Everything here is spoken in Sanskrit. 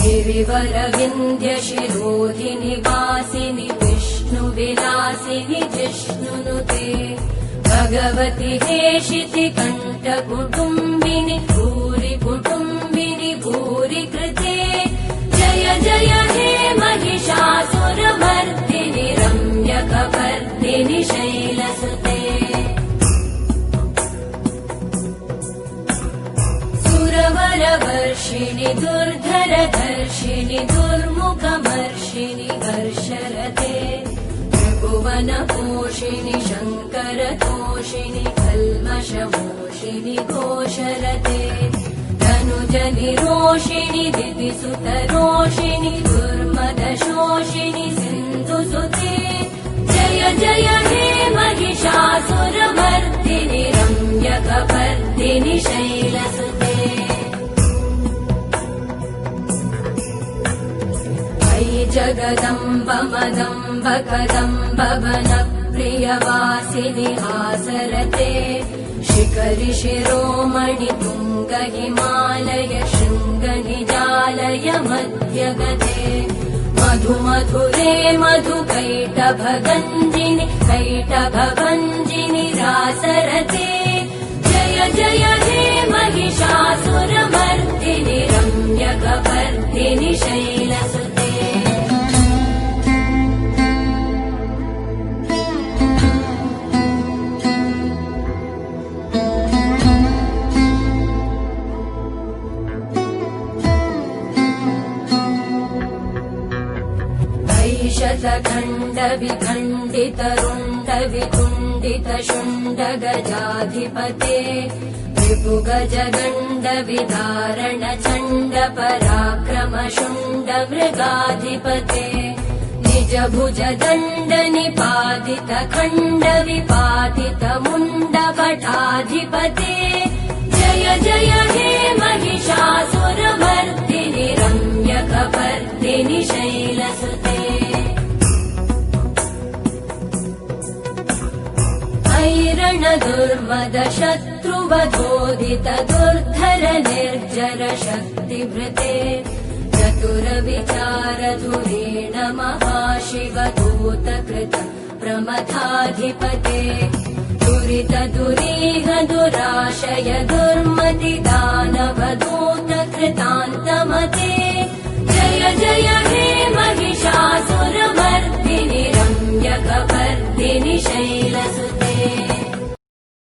गिरिवरविन्ध्यशिरोधिनि वासिनि विष्णुविलासिनि जिष्णुनुते भगवति हेशिति कण्ठकुटुम्बिनि भूरि कुटुम्बिनि भूरि कृते जय जय हे महिषासुरमर्दिनि रम्यकपर्दिनि शैलसुते सुरवरवर्षिणि दुर्धरधर्षिणि दुर्मुखमर्षिणि हर्षरते त्रिभुवनपोषिणि शङ्करतोषिणि कल्मषमोषिणि घोषरते धनुजनिरोषिणि दितिसुतरोषिणि दुर्मदशोषिणि सिन्धुसुते जय जय हे महिषासुरमर्दिनि रम्यकपर्दिनि शैलसुते अयि जगदम्ब मदम्ब कदम्ब वनप्रियवासिनि हासरते शिखरि शिरोमणि तुङ्ग हिमालय शृङ्ग निजालय मध्यगते मधु मधुरे मधु कैटभगञ्जिनि कैटभभञ्जिनि रासरते जय जय हे महिषासुरमर्दिनि रम्यकपर्दिनि शैलसुते शतखण्ड विखण्डित रुण्ड वितुण्डित शुण्ड गजाधिपते रिपुगज गण्ड विदारण चण्ड पराक्रम शुण्ड मृगाधिपते निज भुज दण्ड निपातित खण्ड विपातित मुण्ड भटाधिपते जय जय हे महिषासुरमर्दिनि रम्यकपर्दिनि शैलसुते ऐरण दुर्मद शत्रुवधोदित दुर्धर निर्जर शक्तिभृते चतुर विचार धुरेण महाशिव दूतकृत प्रमथाधिपते दुरित दुरीह दुराशय दुर्मति दानव दूत कृतान्तमते जय जय हे महिषासुरमर्दिनि रम्यकपर्दिनि शैलसुते